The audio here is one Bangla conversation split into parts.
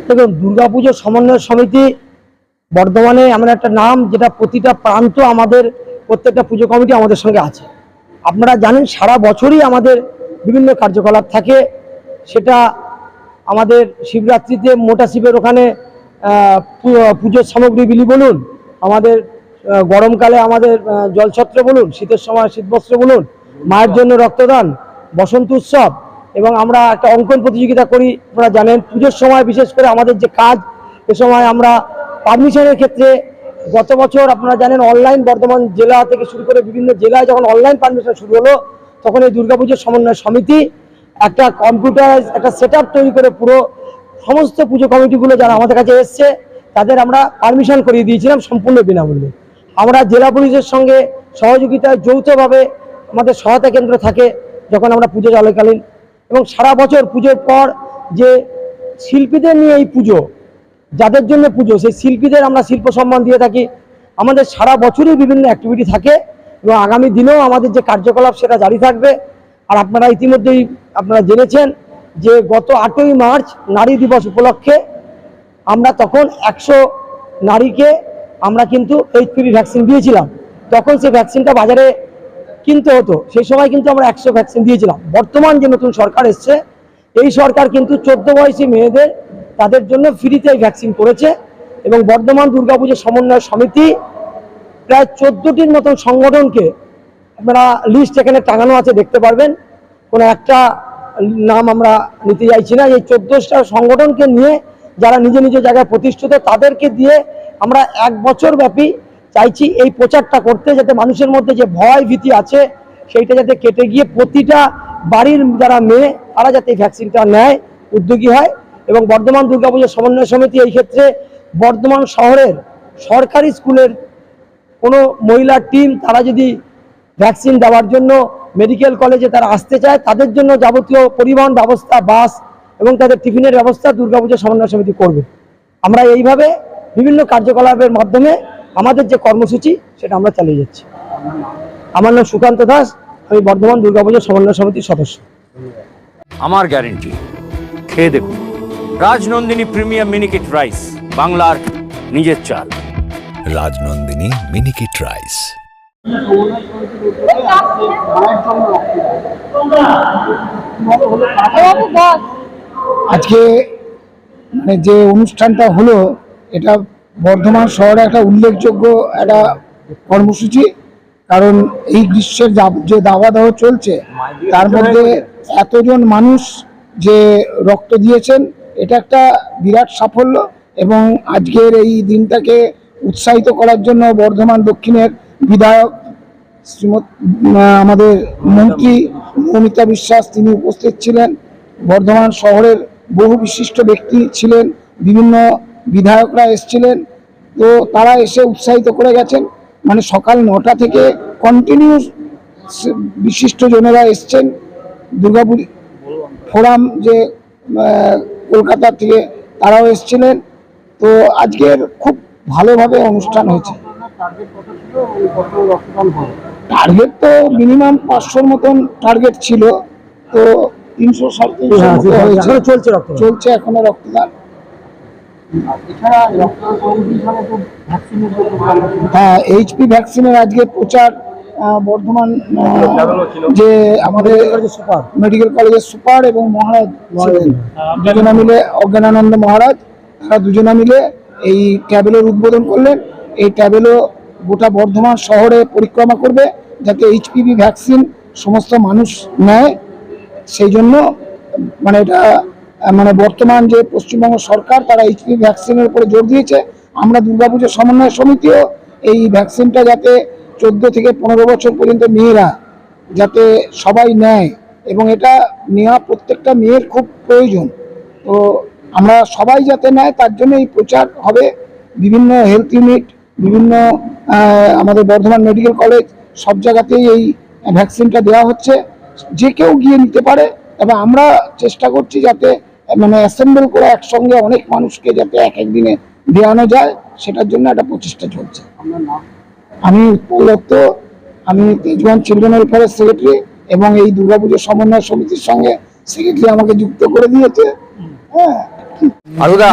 দেখুন, দুর্গাপুজো সমন্বয় সমিতি বর্ধমানে এমন একটা নাম যেটা প্রতিটা প্রান্ত আমাদের প্রত্যেকটা পুজো কমিটি আমাদের সঙ্গে আছে। আপনারা জানেন সারা বছরই আমাদের বিভিন্ন কার্যকলাপ থাকে। সেটা আমাদের শিবরাত্রিতে মোটা শিবের ওখানে পুজোর সামগ্রী বিলি বলুন, আমাদের গরমকালে আমাদের জলছত্র বলুন, শীতের সময় শীতবস্ত্র বলুন, মায়ের জন্য রক্তদান, বসন্ত উৎসব, এবং আমরা একটা অঙ্কন প্রতিযোগিতা করি। আপনারা জানেন পুজোর সময় বিশেষ করে আমাদের যে কাজ, এ সময় আমরা পারমিশনের ক্ষেত্রে গত বছর আপনারা জানেন অনলাইন বর্ধমান জেলা থেকে শুরু করে বিভিন্ন জেলায় যখন অনলাইন পারমিশন শুরু হলো, তখন এই দুর্গাপুজোর সমন্বয় সমিতি একটা কম্পিউটার একটা সেট তৈরি করে পুরো সমস্ত পুজো কমিটিগুলো যারা আমাদের কাছে এসছে তাদের আমরা পারমিশন করিয়ে দিয়েছিলাম সম্পূর্ণ বিনামূল্যে। আমরা জেলা পুলিশের সঙ্গে সহযোগিতায় যৌথভাবে আমাদের সহায়তা কেন্দ্র থাকে যখন আমরা পুজো চলাকালীন, এবং সারা বছর পুজোর পর যে শিল্পীদের নিয়ে এই পুজো, যাদের জন্য পুজো, সেই শিল্পীদের আমরা শিল্প সম্মান দিয়ে থাকি। আমাদের সারা বছরই বিভিন্ন অ্যাক্টিভিটি থাকে এবং আগামী দিনেও আমাদের যে কার্যকলাপ সেটা জারি থাকবে। আর আপনারা ইতিমধ্যেই আপনারা জেনেছেন যে গত 8ই মার্চ নারী দিবস উপলক্ষে আমরা তখন 100 নারীকে আমরা কিন্তু এইচপিভি ভ্যাকসিন দিয়েছিলাম। তখন সেই ভ্যাকসিনটা বাজারে কিনতে হতো, সেই সময় কিন্তু আমরা 100 ভ্যাকসিন দিয়েছিলাম। বর্তমান যে নতুন সরকার এসছে, এই সরকার কিন্তু 14 বয়সী মেয়েদের তাদের জন্য ফ্রিতে এই ভ্যাকসিন করেছে। এবং বর্ধমান দুর্গাপুজো সমন্বয় সমিতি প্রায় 14টির মতন সংগঠনকে, আপনারা লিস্ট এখানে টাঙানো আছে দেখতে পারবেন, কোনো একটা নাম আমরা নিতে চাইছি না, এই 14টা সংগঠনকে নিয়ে যারা নিজ নিজ জায়গায় প্রতিষ্ঠিত তাদেরকে দিয়ে আমরা 1 বছর ব্যাপী চাইছি এই প্রচারটা করতে, যাতে মানুষের মধ্যে যে ভয় ভীতি আছে সেইটা যাতে কেটে গিয়ে প্রতিটা বাড়ির যারা মেয়ে তারা যাতে এই ভ্যাকসিনটা নেয়, উদ্যোগী হয়। এবং বর্ধমান দুর্গাপুজো সমন্বয় সমিতি এই ক্ষেত্রে বর্ধমান শহরের সরকারি স্কুলের কোনো মহিলার টিম তারা যদি ভ্যাকসিন দেওয়ার জন্য মেডিকেল কলেজে তারা আসতে চায়, তাদের জন্য যাবতীয় পরিবহন ব্যবস্থা, বাস এবং তাদের টিফিনের ব্যবস্থা দুর্গাপুজো সমন্বয় সমিতি করবে। আমরা এইভাবে বিভিন্ন কার্যকলাপের মাধ্যমে আমাদের যে কর্মসূচি সেটা আমরা চালিয়ে যাচ্ছি। আমার নাম সুকান্ত দাস, আমি বর্ধমান দুর্গাপুজো সমন্বয় সমিতির সদস্য। আমার গ্যারেন্টি, খেয়ে দেখুন রাজনন্দিনী প্রিমিয়াম মিনিকেট রাইস, বাংলার নিজের চাল। রাজনন্দিনী মিনিকেট রাইস। আজকে মানে যে অনুষ্ঠানটা হলো, এটা বর্ধমান শহরে একটা উল্লেখযোগ্য একটা কর্মসূচি। কারণ এই গ্রীষ্মের যে দাওয়া চলছে, তার মধ্যে এতজন মানুষ যে রক্ত দিয়েছেন, এটা একটা বিরাট সাফল্য। এবং আজকের এই দিনটাকে উৎসাহিত করার জন্য বর্ধমান দক্ষিণের বিধায়ক আমাদের মন্ত্রী মৌমিতা বিশ্বাস তিনি উপস্থিত ছিলেন। বর্ধমান শহরের বহু বিশিষ্ট ব্যক্তি ছিলেন, বিভিন্ন বিধায়করা এসেছিলেন। তো তারা এসে উৎসাহিত করে গেছেন। মানে সকাল 9টা থেকে কন্টিনিউ বিশিষ্ট জনেরা এসছেন। দুর্গাপুর ফোরাম যে কলকাতা থেকে তারাও এসেছিলেন। তো আজকের খুব ভালোভাবে অনুষ্ঠান হয়েছে। টার্গেট তো মিনিমাম 500-র মতন টার্গেট ছিল, তো 300-350 চলছে এখনো রক্তদান। হ্যাঁ, এইচপি ভ্যাকসিনের আজকে প্রচার বর্ধমান যে আমাদের মেডিকেল কলেজের সুপার এবং মহারাজ দুজনা মিলে, অজ্ঞানানন্দ মহারাজ, তারা দুজনা মিলে এই ট্যাবেলের উদ্বোধন করলেন। এই ট্যাবেলও গোটা বর্ধমান শহরে পরিক্রমা করবে, যাতে এইচপিভি ভ্যাকসিন সমস্ত মানুষ নেয়। সেই জন্য মানে এটা মানে বর্তমান যে পশ্চিমবঙ্গ সরকার তারা এইচপিভি ভ্যাকসিনের উপরে জোর দিয়েছে। আমরা দুর্গাপুজো সমন্বয় সমিতিও এই ভ্যাকসিনটা যাতে 14 থেকে 15 বছর পর্যন্ত মেয়েরা যাতে সবাই নেয়, এবং এটা নেওয়া প্রত্যেকটা মেয়ের খুব প্রয়োজন। তো আমরা সবাই যাতে নেয় তার জন্য এই প্রচার হবে। বিভিন্ন হেলথ ইউনিট, বিভিন্ন আমাদের বর্ধমান মেডিকেল কলেজ, সব জায়গাতেই এই ভ্যাকসিনটা দেওয়া হচ্ছে। যে কেউ গিয়ে নিতে পারে। তবে আমরা চেষ্টা করছি যাতে মানে অ্যাসেম্বল করে একসঙ্গে অনেক মানুষকে যাতে এক দিনে দেওয়ানো যায়, সেটার জন্য একটা প্রচেষ্টা চলছে। আমি উৎপল দত্ত, আমি তেজগঞ্জ চিলড্রেন ওয়েলফেয়ারের সেক্রেটারি এবং এই দুর্গাপুজো সমন্বয় সমিতির সঙ্গে সেক্রেটারি আমাকে যুক্ত করে দিয়েছে। হ্যাঁ, আরুদা,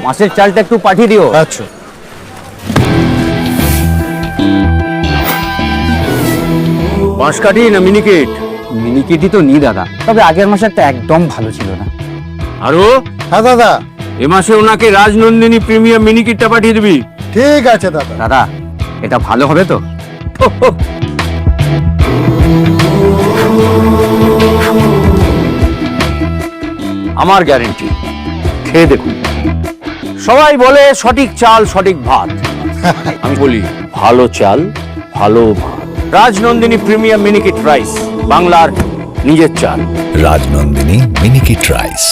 মাছের চালটা একটু পাঠিয়ে দিও। আচ্ছা। বাঁশকাঠি না মিনিকেট? মিনিকেটই তো নি দাদা, তবে আগের মাসেরটা একদম ভালো ছিল না। আরো হ্যাঁ দাদা, এ মাসে ওনাকে রাজনন্দিনী প্রিমিয়াম মিনিকেটটা পাঠিয়ে দিবি। ঠিক আছে দাদা। দাদা, এটা ভালো হবে তো? আমার গ্যারেন্টি, খেয়ে দেখুন। সবাই বলে সঠিক চাল সঠিক ভাত, আমি বলি ভালো চাল ভালো ভাত। রাজনন্দিনী প্রিমিয়াম মিনিকেট রাইস, বাংলার নিজের চাল। রাজনন্দিনী মিনিকিট রাইস,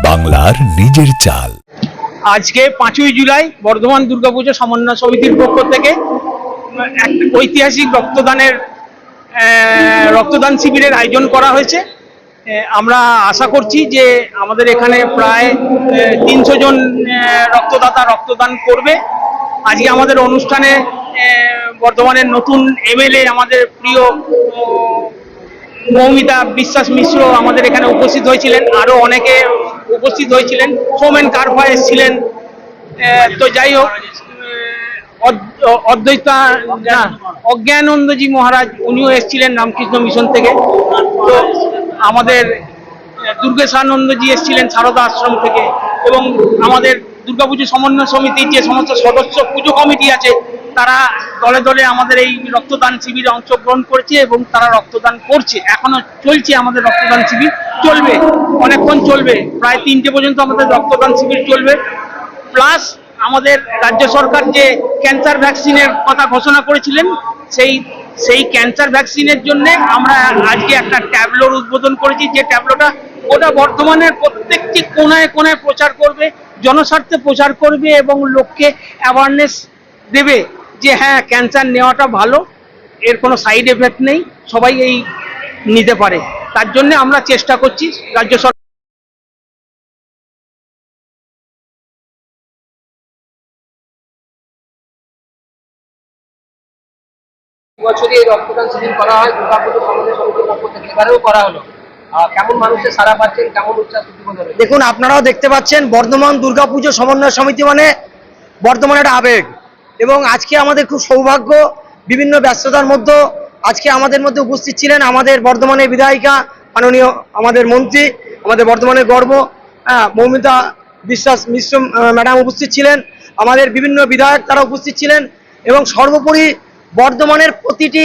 বাংলার নিজের চাল। আজকে 5ই জুলাই বর্ধমান দুর্গাপুজো সমন্বয় সমিতির পক্ষ থেকে এক ঐতিহাসিক রক্তদান শিবিরের আয়োজন করা হয়েছে। আমরা আশা করছি যে আমাদের এখানে প্রায় 300 জন রক্তদাতা রক্তদান করবে। আজকে আমাদের অনুষ্ঠানে বর্ধমানের নতুন এমএলএ আমাদের প্রিয় মৌমিতা বিশ্বাস মিশ্র আমাদের এখানে উপস্থিত হয়েছিলেন, আরো অনেকে উপস্থিত হয়েছিলেন, সৌমেন কারফা এসেছিলেন। তো যাই হোক, অজ্ঞানন্দজি মহারাজ উনিও এসেছিলেন রামকৃষ্ণ মিশন থেকে। তো আমাদের দুর্গেশানন্দজি এসেছিলেন সারদা আশ্রম থেকে, এবং আমাদের দুর্গাপুজো সমন্বয় সমিতির যে সমস্ত সদস্য পুজো কমিটি আছে তারা দলে দলে আমাদের এই রক্তদান শিবিরে অংশগ্রহণ করেছে এবং তারা রক্তদান করছে। এখনো চলছে আমাদের রক্তদান শিবির, চলবে অনেকক্ষণ চলবে, প্রায় 3টে পর্যন্ত আমাদের রক্তদান শিবির চলবে। প্লাস আমাদের রাজ্য সরকার যে ক্যান্সার ভ্যাকসিনের কথা ঘোষণা করেছিলেন, সেই ক্যান্সার ভ্যাকসিনের জন্য আমরা আজকে একটা ট্যাবলোর উদ্বোধন করেছি, যে ট্যাবলোটা গোটা বর্ধমানের প্রত্যেকটি কোনায় কোনায় প্রচার করবে, জনস্বার্থে প্রচার করবে এবং লোককে অ্যাওয়ারনেস দেবে যে হ্যাঁ, ক্যান্সার নেওয়াটা ভালো, এর কোনো সাইড এফেক্ট নেই, সবাই এই নিতে পারে। তার জন্য আমরা চেষ্টা করছি রাজ্য সরকার। বছরই এই রক্তদান শিবির করা হয় দুর্গাপুজো সমন্বয় সমিতির পক্ষ থেকে, এবারেও করা হলো। কেমন মানুষের সাড়া পাচ্ছেন, কেমন উচ্ছ্বাস উদ্দীপনা রয়েছে? দেখুন, আপনারাও দেখতে পাচ্ছেন বর্ধমান দুর্গাপুজো সমন্বয় সমিতি মানে বর্ধমানের একটা আবেগ। এবং আজকে আমাদের খুব সৌভাগ্য, বিভিন্ন ব্যস্ততার মধ্যে আজকে আমাদের মধ্যে উপস্থিত ছিলেন আমাদের বর্ধমানের বিধায়িকা, মাননীয় আমাদের মন্ত্রী, আমাদের বর্ধমানের গর্ব মৌমিতা বিশ্বাস মিশ্র ম্যাডাম উপস্থিত ছিলেন, আমাদের বিভিন্ন বিধায়ক তারা উপস্থিত ছিলেন, এবং সর্বোপরি বর্ধমানের প্রতিটি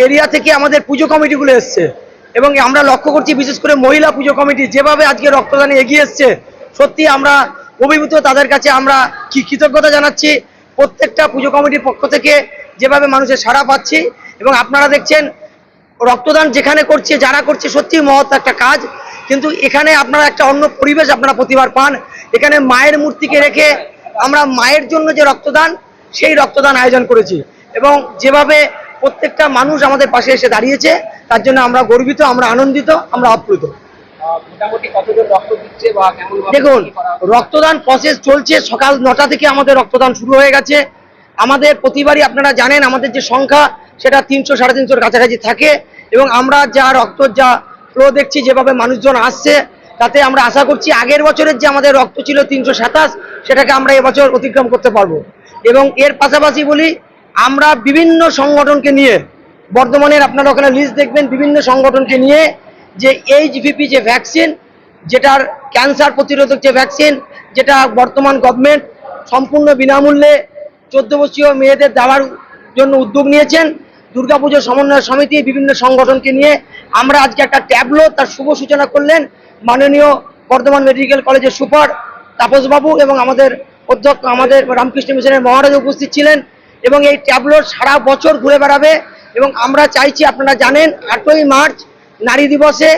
এরিয়া থেকে আমাদের পুজো কমিটিগুলো এসছে। এবং আমরা লক্ষ্য করছি বিশেষ করে মহিলা পুজো কমিটি যেভাবে আজকে রক্তদানে এগিয়ে এসছে, সত্যি আমরা অভিভূত, তাদের কাছে আমরা কৃতজ্ঞতা জানাচ্ছি। প্রত্যেকটা পুজো কমিটির পক্ষ থেকে যেভাবে মানুষের সাড়া পাচ্ছি, এবং আপনারা দেখছেন রক্তদান যেখানে করছে, যারা করছে সত্যি মহৎ একটা কাজ। কিন্তু এখানে আপনারা একটা অন্য পরিবেশ আপনারা প্রতিবার পান। এখানে মায়ের মূর্তিকে রেখে আমরা মায়ের জন্য যে রক্তদান, সেই রক্তদান আয়োজন করেছি, এবং যেভাবে প্রত্যেকটা মানুষ আমাদের পাশে এসে দাঁড়িয়েছে, তার জন্য আমরা গর্বিত, আমরা আনন্দিত, আমরা আপ্লুত। মোটামুটি কতজন রক্ত দিচ্ছে বা কেমন? দেখুন, রক্তদান প্রসেস চলছে, সকাল 9টা থেকে আমাদের রক্তদান শুরু হয়ে গেছে। আমাদের প্রতিবারই আপনারা জানেন আমাদের যে সংখ্যা সেটা 300-350 কাছাকাছি থাকে, এবং আমরা যা যা ফ্লো দেখছি, যেভাবে মানুষজন আসছে, তাতে আমরা আশা করছি আগের বছরের যে আমাদের রক্ত ছিল 327, সেটাকে আমরা এবছর অতিক্রম করতে পারবো। এবং এর পাশাপাশি বলি, আমরা বিভিন্ন সংগঠনকে নিয়ে বর্ধমানের, আপনারা ওখানে লিস্ট দেখবেন, বিভিন্ন সংগঠনকে নিয়ে যে এইচভিপি যে ভ্যাকসিন, যেটার ক্যান্সার প্রতিরোধক যে ভ্যাকসিন, যেটা বর্তমান গভর্নমেন্ট সম্পূর্ণ বিনামূল্যে 14 বছরীয় মেয়েদের দেওয়ার জন্য উদ্যোগ নিয়েছেন। দুর্গাপুজো সমন্বয় সমিতি বিভিন্ন সংগঠনকে নিয়ে আমরা আজকে একটা ট্যাবলো তার শুভ সূচনা করলেন মাননীয় বর্ধমান মেডিকেল কলেজের সুপার তাপসবাবু, এবং আমাদের অধ্যক্ষ আমাদের রামকৃষ্ণ মিশনের মহারাজ উপস্থিত ছিলেন। এবং এই ট্যাবলোর সারা বছর ঘুরে বেড়াবে, এবং আমরা চাইছি, আপনারা জানেন 8ই মার্চ নারী দিবসে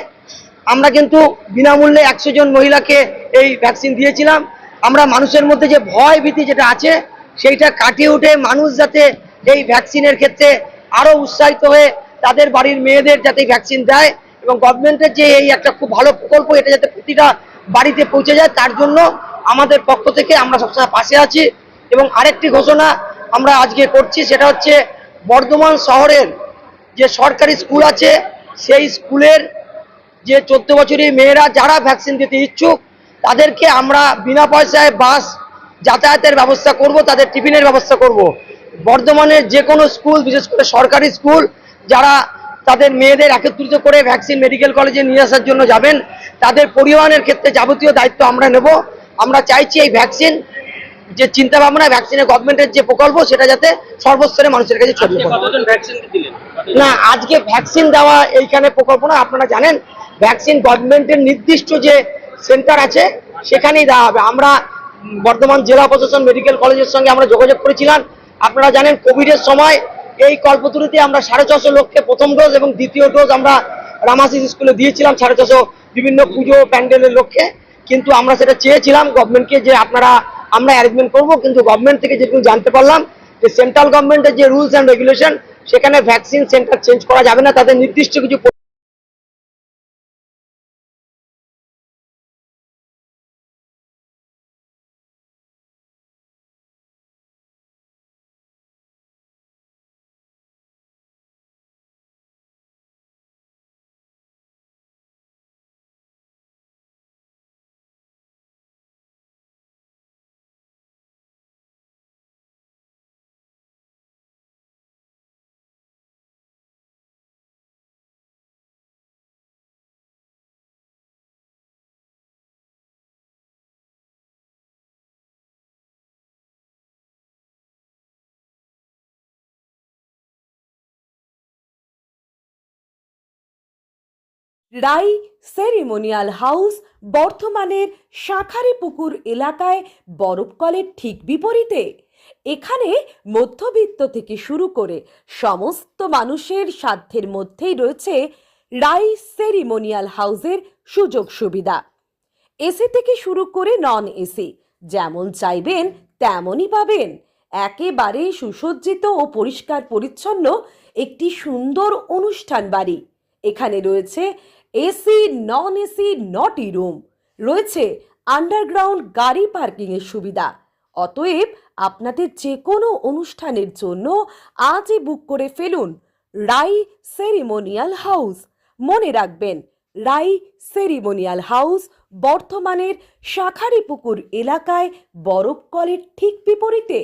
আমরা কিন্তু বিনামূল্যে 100 জন মহিলাকে এই ভ্যাকসিন দিয়েছিলাম। আমরা মানুষের মধ্যে যে ভয় ভীতি যেটা আছে, সেইটা কাটিয়ে উঠে মানুষ যাতে এই ভ্যাকসিনের ক্ষেত্রে আরো উৎসাহিত হয়ে তাদের বাড়ির মেয়েদের যাতে ভ্যাকসিন দেয়, এবং গভর্নমেন্টের যে এই একটা খুব ভালো প্রকল্প, এটা যাতে প্রতিটা বাড়িতে পৌঁছে যায়, তার জন্য আমাদের পক্ষ থেকে আমরা সবসময় পাশে আছি। এবং আরেকটি ঘোষণা আমরা আজকে করছি, সেটা হচ্ছে বর্ধমান শহরের যে সরকারি স্কুল আছে, সেই স্কুলের যে 14 বছরের মেয়েরা যারা ভ্যাকসিন দিতে ইচ্ছুক তাদেরকে আমরা বিনা পয়সায় বাস যাতায়াতের ব্যবস্থা করব, তাদের টিফিনের ব্যবস্থা করব। বর্ধমানের যে কোনো স্কুল, বিশেষ করে সরকারি স্কুল, যারা তাদের মেয়েদের একত্রিত করে ভ্যাকসিন মেডিকেল কলেজে নিয়ে আসার জন্য যাবেন, তাদের পরিবহনের ক্ষেত্রে যাবতীয় দায়িত্ব আমরা নেব। আমরা চাইছি এই ভ্যাকসিন যে চিন্তা ভাবনা, ভ্যাকসিনের গভর্নমেন্টের যে প্রকল্প, সেটা যাতে সর্বস্তরে মানুষের কাছে ছড়িয়ে পড়ে। কতজন ভ্যাকসিন দিলেন? না, আজকে ভ্যাকসিন দেওয়া এইখানে প্রকল্প না, আপনারা জানেন ভ্যাকসিন গভর্নমেন্টের নির্দিষ্ট যে সেন্টার আছে সেখানেই দেওয়া হবে। আমরা বর্ধমান জেলা প্রশাসন মেডিকেল কলেজের সঙ্গে আমরা যোগাযোগ করেছিলাম। আপনারা জানেন কোভিডের সময় এই কল্পতরুতে আমরা 650 লোককে প্রথম ডোজ এবং দ্বিতীয় ডোজ আমরা রামাশিস স্কুলে দিয়েছিলাম, 650 বিভিন্ন পুজো প্যান্ডেলের লোককে। কিন্তু আমরা সেটা চেয়েছিলাম গভর্নমেন্টকে যে আমরা অ্যারেঞ্জমেন্ট করব, কিন্তু গভর্নমেন্ট থেকে যেটুকু জানতে পারলাম যে সেন্ট্রাল গভর্নমেন্টের যে রুলস অ্যান্ড রেগুলেশন, সেখানে ভ্যাকসিন সেন্টার চেঞ্জ করা যাবে না, তাদের নির্দিষ্ট কিছু রাই সেরিমোনিয়াল হাউস বর্ধমানের শাঁখারীপুকুর এলাকায় বরফকলের ঠিক বিপরীতে। এখানে মধ্যবিত্ত থেকে শুরু করে সমস্ত মানুষের সাধ্যের মধ্যেই রয়েছে রাই সেরিমোনিয়াল হাউসের সুযোগ সুবিধা। এসি থেকে শুরু করে নন এসি যেমন চাইবেন তেমনই পাবেন। একেবারে সুসজ্জিত ও পরিষ্কার পরিচ্ছন্ন একটি সুন্দর অনুষ্ঠান বাড়ি। এখানে রয়েছে এসি, নন এসি, নটি রুম, রয়েছে আন্ডারগ্রাউন্ড গাড়ি পার্কিংয়ের সুবিধা। অতএব আপনাদের যে কোনো অনুষ্ঠানের জন্য আজই বুক করে ফেলুন রাই সেরিমোনিয়াল হাউস। মনে রাখবেন, রাই সেরিমোনিয়াল হাউস বর্ধমানের শাঁখারীপুকুর এলাকায় বরফকলের ঠিক বিপরীতে।